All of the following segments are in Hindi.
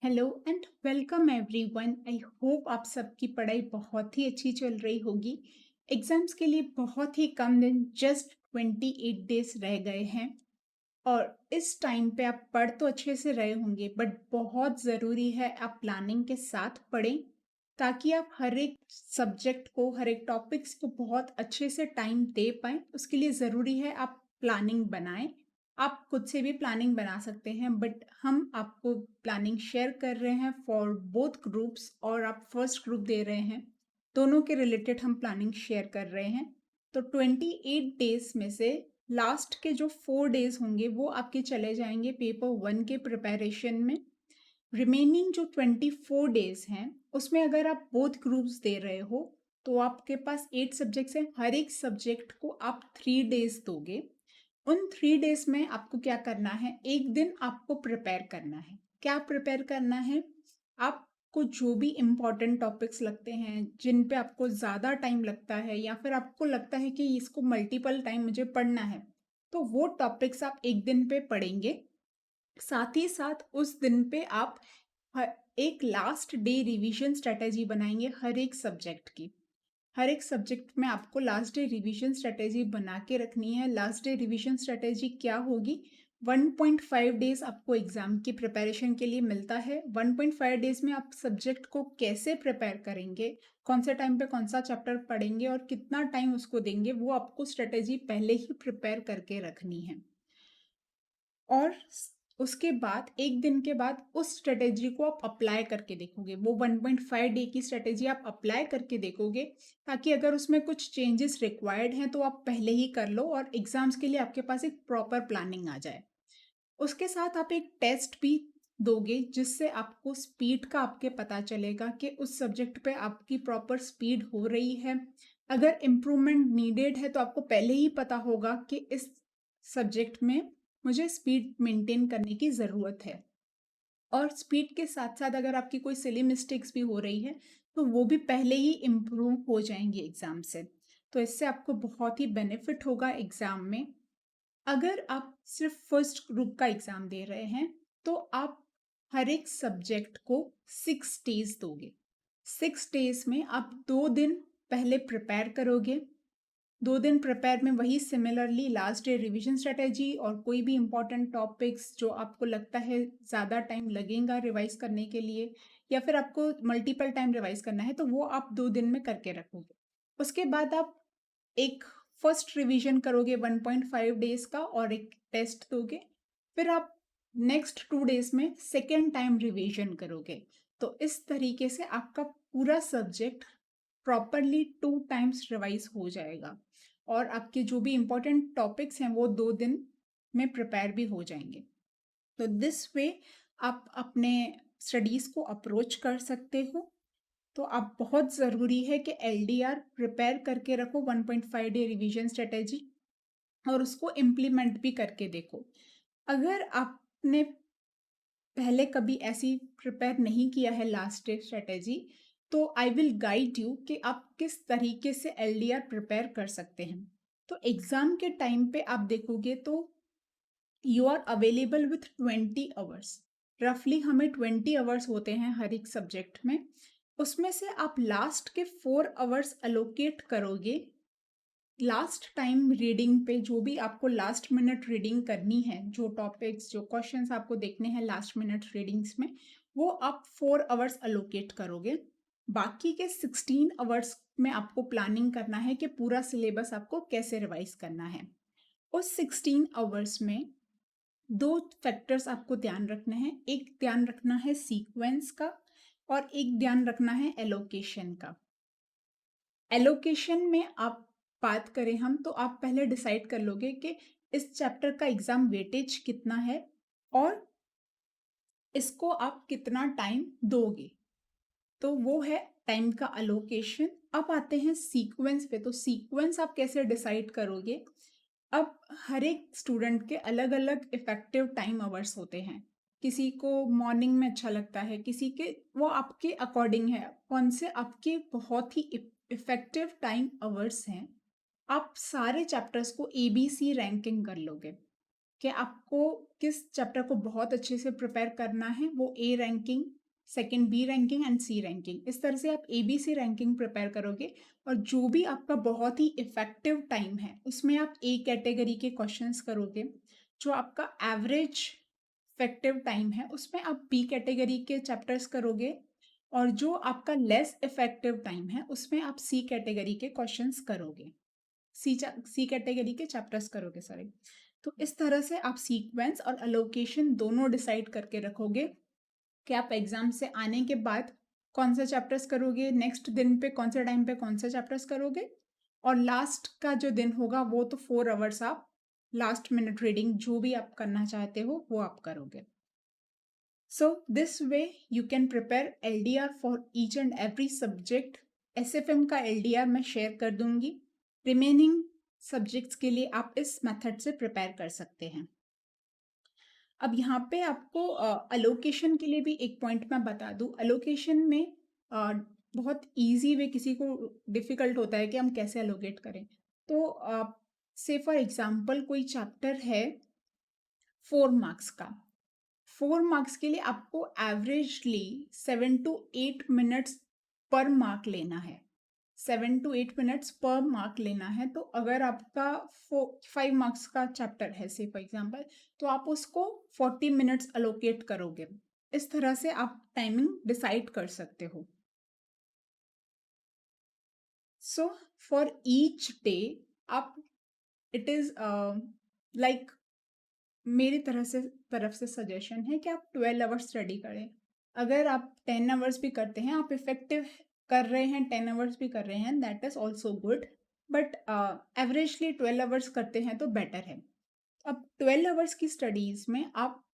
Hello and welcome everyone. I hope आप सबकी पढ़ाई बहुत ही अच्छी चल रही होगी। एग्जाम्स के लिए बहुत ही कम दिन, जस्ट 28 डेज रह गए हैं। और इस टाइम पे आप पढ़ तो अच्छे से रहे होंगे, बट बहुत ज़रूरी है आप प्लानिंग के साथ पढ़ें, ताकि आप हर एक सब्जेक्ट को, हर एक टॉपिक्स को बहुत अच्छे से टाइम दे पाएँ। उसके लिए ज़रूरी है आप प्लानिंग बनाएँ। आप खुद से भी प्लानिंग बना सकते हैं, बट हम आपको प्लानिंग शेयर कर रहे हैं फॉर बोथ ग्रुप्स, और आप फर्स्ट ग्रुप दे रहे हैं। दोनों के रिलेटेड हम प्लानिंग शेयर कर रहे हैं। तो 28 डेज में से लास्ट के जो 4 डेज होंगे वो आपके चले जाएंगे पेपर 1 के प्रिपरेशन में। रिमेनिंग जो 24 डेज हैं उसमें अगर आप बोथ ग्रुप्स दे रहे हो तो आपके पास 8 सब्जेक्ट्स हैं। हर एक सब्जेक्ट को आप 3 डेज दोगे। उन 3 डेज में आपको क्या करना है, एक दिन आपको प्रिपेयर करना है। क्या प्रिपेयर करना है? आपको जो भी इम्पोर्टेंट टॉपिक्स लगते हैं, जिन पे आपको ज़्यादा टाइम लगता है, या फिर आपको लगता है कि इसको मल्टीपल टाइम मुझे पढ़ना है, तो वो टॉपिक्स आप एक दिन पे पढ़ेंगे। साथ ही साथ उस दिन पे आप एक लास्ट डे रिवीजन स्ट्रेटेजी बनाएंगे हर एक सब्जेक्ट की। हर एक सब्जेक्ट में आपको लास्ट डे रिवीजन स्ट्रेटेजी बना के रखनी है। लास्ट डे रिवीजन स्ट्रेटेजी क्या होगी? 1.5 डेज आपको एग्जाम की प्रिपरेशन के लिए मिलता है। 1.5 डेज में आप सब्जेक्ट को कैसे प्रिपेयर करेंगे, कौन से टाइम पे कौन सा चैप्टर पढ़ेंगे और कितना टाइम उसको देंगे, वो आपको स्ट्रेटेजी पहले ही प्रिपेयर करके रखनी है। और उसके बाद एक दिन के बाद उस स्ट्रेटेजी को आप अप्लाई करके देखोगे। वो 1.5 डे की स्ट्रेटेजी आप अप्लाई करके देखोगे, ताकि अगर उसमें कुछ चेंजेस रिक्वायर्ड हैं तो आप पहले ही कर लो और एग्जाम्स के लिए आपके पास एक प्रॉपर प्लानिंग आ जाए। उसके साथ आप एक टेस्ट भी दोगे, जिससे आपको स्पीड का आपके पता चलेगा कि उस सब्जेक्ट पे आपकी प्रॉपर स्पीड हो रही है। अगर इम्प्रूवमेंट नीडेड है तो आपको पहले ही पता होगा कि इस सब्जेक्ट में मुझे स्पीड मेंटेन करने की ज़रूरत है। और स्पीड के साथ साथ अगर आपकी कोई सिली मिस्टेक्स भी हो रही है तो वो भी पहले ही इम्प्रूव हो जाएंगी एग्ज़ाम से। तो इससे आपको बहुत ही बेनिफिट होगा एग्ज़ाम में। अगर आप सिर्फ फर्स्ट ग्रुप का एग्ज़ाम दे रहे हैं तो आप हर एक सब्जेक्ट को 6 डेज दोगे। 6 डेज में आप 2 दिन पहले प्रिपेयर करोगे। 2 दिन प्रिपेयर में वही similarly last day revision strategy और कोई भी इंपॉर्टेंट टॉपिक्स जो आपको लगता है ज़्यादा टाइम लगेगा रिवाइज करने के लिए, या फिर आपको मल्टीपल टाइम रिवाइज करना है, तो वो आप 2 दिन में करके रखोगे। उसके बाद आप एक फर्स्ट रिवीजन करोगे 1.5 डेज का और एक टेस्ट दोगे। फिर आप नेक्स्ट 2 डेज में सेकेंड टाइम रिवीजन करोगे। तो इस तरीके से आपका पूरा सब्जेक्ट प्रॉपरली 2 टाइम्स रिवाइज हो जाएगा और आपके जो भी इम्पोर्टेंट टॉपिक्स हैं वो 2 दिन में प्रिपेयर भी हो जाएंगे। तो दिस वे आप अपने स्टडीज़ को अप्रोच कर सकते हो। तो आप बहुत ज़रूरी है कि एलडीआर प्रिपेयर करके रखो, 1.5 डे रिवीजन स्ट्रेटेजी, और उसको इम्प्लीमेंट भी करके देखो। अगर आपने पहले कभी ऐसी प्रिपेयर नहीं किया है लास्ट डे स्ट्रेटेजी, तो आई विल गाइड यू कि आप किस तरीके से एलडीआर प्रिपेयर कर सकते हैं। तो एग्ज़ाम के टाइम पे आप देखोगे तो you are available with 20 hours. रफली हमें 20 आवर्स होते हैं हर एक सब्जेक्ट में। उसमें से आप लास्ट के 4 आवर्स अलोकेट करोगे लास्ट टाइम रीडिंग पे। जो भी आपको लास्ट मिनट रीडिंग करनी है, जो टॉपिक्स, जो क्वेश्चंस आपको देखने हैं लास्ट मिनट रीडिंग्स में, वो आप 4 आवर्स अलोकेट करोगे। बाकी के 16 आवर्स में आपको प्लानिंग करना है कि पूरा सिलेबस आपको कैसे रिवाइज करना है। उस 16 आवर्स में दो फैक्टर्स आपको ध्यान रखना है। एक ध्यान रखना है सीक्वेंस का, और एक ध्यान रखना है एलोकेशन का। एलोकेशन में आप बात करें हम, तो आप पहले डिसाइड कर लोगे कि इस चैप्टर का एग्जाम वेटेज कितना है और इसको आप कितना टाइम दोगे। तो वो है टाइम का अलोकेशन। अब आते हैं सीक्वेंस पे। तो सीक्वेंस आप कैसे डिसाइड करोगे? अब हर एक स्टूडेंट के अलग अलग इफेक्टिव टाइम आवर्स होते हैं। किसी को मॉर्निंग में अच्छा लगता है, किसी के, वो आपके अकॉर्डिंग है कौन से आपके बहुत ही इफेक्टिव टाइम आवर्स हैं। आप सारे चैप्टर्स को ABC रैंकिंग कर लोगे। कि आपको किस चैप्टर को बहुत अच्छे से प्रिपेयर करना है, वो A ranking, second B ranking and C ranking, इस तरह से आप एबीसी रैंकिंग प्रिपेयर करोगे। और जो भी आपका बहुत ही इफेक्टिव टाइम है उसमें आप ए कैटेगरी के क्वेश्चंस करोगे। जो आपका एवरेज इफेक्टिव टाइम है उसमें आप बी कैटेगरी के चैप्टर्स करोगे। और जो आपका लेस इफेक्टिव टाइम है उसमें आप सी कैटेगरी के क्वेश्चंस करोगे, सी कैटेगरी के चैप्टर्स करोगे, सॉरी। तो इस तरह से आप सीक्वेंस और अलोकेशन दोनों डिसाइड करके रखोगे कि आप एग्जाम से आने के बाद कौन सा चैप्टर्स करोगे, नेक्स्ट दिन पे कौन से टाइम पे कौन सा चैप्टर्स करोगे, और लास्ट का जो दिन होगा वो तो 4 आवर्स आप लास्ट मिनट रीडिंग जो भी आप करना चाहते हो वो आप करोगे। So this way you can prepare LDR for each and every subject. SFM का एलडीआर मैं शेयर कर दूंगी। रिमेनिंग सब्जेक्ट्स के लिए आप इस मेथड से प्रिपेयर कर सकते हैं। अब यहाँ पे आपको अलोकेशन के लिए भी एक पॉइंट मैं बता दूँ। अलोकेशन में बहुत इजी वे, किसी को डिफिकल्ट होता है कि हम कैसे अलोकेट करें। तो से फॉर एग्जांपल कोई चैप्टर है 4 मार्क्स का, 4 मार्क्स के लिए आपको एवरेजली 7 to 8 मिनट्स पर मार्क लेना है। 7 to 8 मिनट्स पर मार्क लेना है। तो अगर आपका 5 मार्क्स का चैप्टर है से फॉर एग्जांपल, तो आप उसको 40 मिनट्स अलोकेट करोगे। इस तरह से आप टाइमिंग डिसाइड कर सकते हो। सो फॉर ईच डे आप, इट इज लाइक, मेरी तरफ से सजेशन है कि आप 12 आवर्स स्टडी करें। अगर आप 10 आवर्स भी करते हैं, आप इफेक्टिव कर रहे हैं, 10 आवर्स भी कर रहे हैं, that is also good. But averagely 12 hours करते हैं तो बेटर है। अब 12 आवर्स की स्टडीज में आप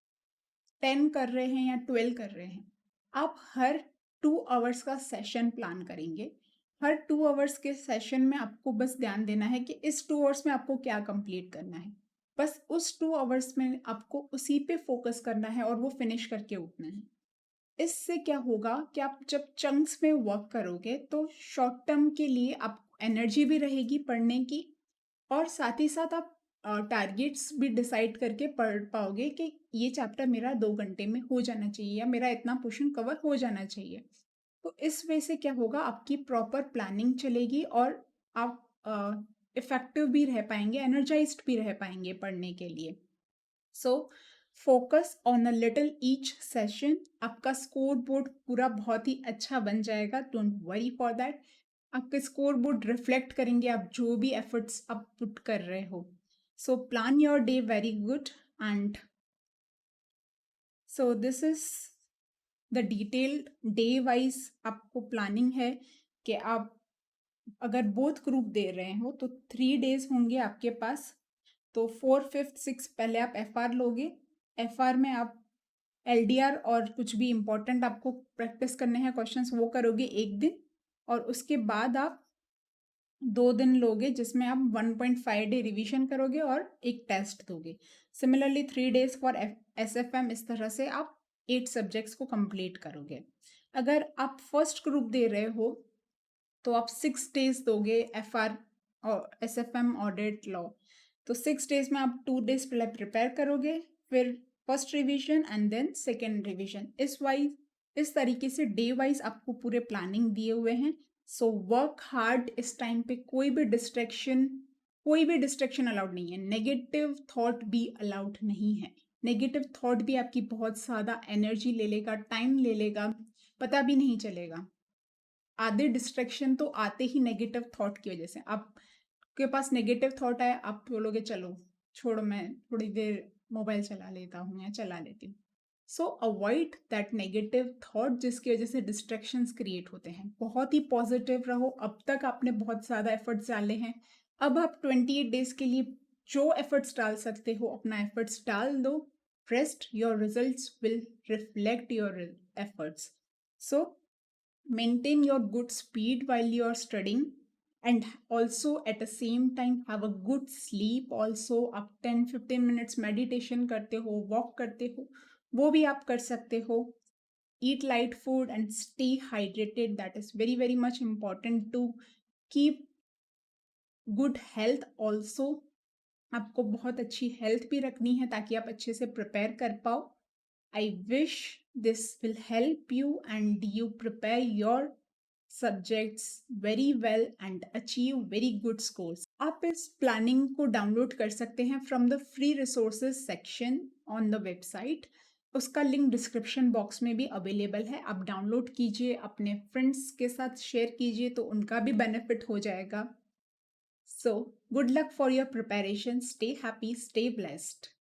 10 कर रहे हैं या 12 कर रहे हैं, आप हर 2 आवर्स का सेशन प्लान करेंगे। हर 2 आवर्स के सेशन में आपको बस ध्यान देना है कि इस 2 आवर्स में आपको क्या कंप्लीट करना है। बस उस 2 आवर्स में आपको उसी पे फोकस करना है और वो फिनिश करके उठना है। इससे क्या होगा कि आप जब चंक्स में वर्क करोगे तो शॉर्ट टर्म के लिए आपको एनर्जी भी रहेगी पढ़ने की, और साथ ही साथ आप टारगेट्स भी डिसाइड करके पढ़ पाओगे कि ये चैप्टर मेरा 2 घंटे में हो जाना चाहिए या मेरा इतना पोर्शन कवर हो जाना चाहिए। तो इस वे से क्या होगा, आपकी प्रॉपर प्लानिंग चलेगी और आप इफेक्टिव भी रह पाएंगे, एनर्जाइज्ड भी रह पाएंगे पढ़ने के लिए। So focus on a little each session. आपका स्कोर बोर्ड पूरा बहुत ही अच्छा बन जाएगा, डोंट वरी फॉर दैट। आपके स्कोर बोर्ड रिफ्लेक्ट करेंगे आप जो भी एफर्ट्स आप पुट कर रहे हो। So plan your day very good, and so this is the detailed day wise आपको प्लानिंग है कि आप अगर बोथ ग्रुप दे रहे हो तो 3 डेज होंगे आपके पास। तो 4, 5, 6 पहले आप एफआर लोगे। एफआर में आप एलडीआर और कुछ भी इम्पोर्टेंट आपको प्रैक्टिस करने हैं क्वेश्चंस वो करोगे एक दिन, और उसके बाद आप 2 दिन लोगे जिसमें आप 1.5 डे रिवीजन करोगे और एक टेस्ट दोगे। Similarly 3 days for SFM. इस तरह से आप 8 सब्जेक्ट्स को कंप्लीट करोगे। अगर आप फर्स्ट ग्रुप दे रहे हो तो आप 6 डेज दोगे एफआर और एसएफएम ऑडिट लॉ। तो 6 डेज में आप 2 डेज पहले प्रिपेयर करोगे, फिर first revision and then second revision. इस तरीके से डे वाइज आपको पूरे प्लानिंग दिए हुए हैं। So work hard. इस टाइम पे कोई भी डिस्ट्रैक्शन अलाउड नहीं है। नेगेटिव थॉट भी अलाउड नहीं है। नेगेटिव थॉट भी आपकी बहुत ज़्यादा एनर्जी ले लेगा, टाइम ले लेगा, पता भी नहीं चलेगा। आधे डिस्ट्रैक्शन तो आते ही नेगेटिव थॉट की वजह से। आपके पास नेगेटिव थॉट आए, आप बोलोगे चलो छोड़ो, मैं थोड़ी देर मोबाइल चला लेता हूँ या चला लेती हूँ। सो अवॉइड दैट नेगेटिव थॉट जिसकी वजह से डिस्ट्रैक्शंस क्रिएट होते हैं। बहुत ही पॉजिटिव रहो। अब तक आपने बहुत ज़्यादा एफर्ट्स डाले हैं, अब आप 28 डेज के लिए जो एफर्ट्स डाल सकते हो अपना एफर्ट्स डाल दो। Rest your results will reflect your efforts. So maintain your good speed while you are studying, and also at the same time have a good sleep also। आप 10-15 मिनट्स मेडिटेशन करते हो, वॉक करते हो, वो भी आप कर सकते हो। eat light food and stay hydrated, that is very very much important to keep good health also। आपको बहुत अच्छी हेल्थ भी रखनी है ताकि आप अच्छे से प्रिपेयर कर पाओ। I wish this will help you and you prepare your subjects very well and achieve very good scores. आप इस प्लानिंग को डाउनलोड कर सकते हैं from the free resources section on the website. उसका लिंक डिस्क्रिप्शन बॉक्स में भी अवेलेबल है। आप डाउनलोड कीजिए, अपने फ्रेंड्स के साथ शेयर कीजिए तो उनका भी बेनिफिट हो जाएगा। So, good luck for your preparation. Stay happy, stay blessed.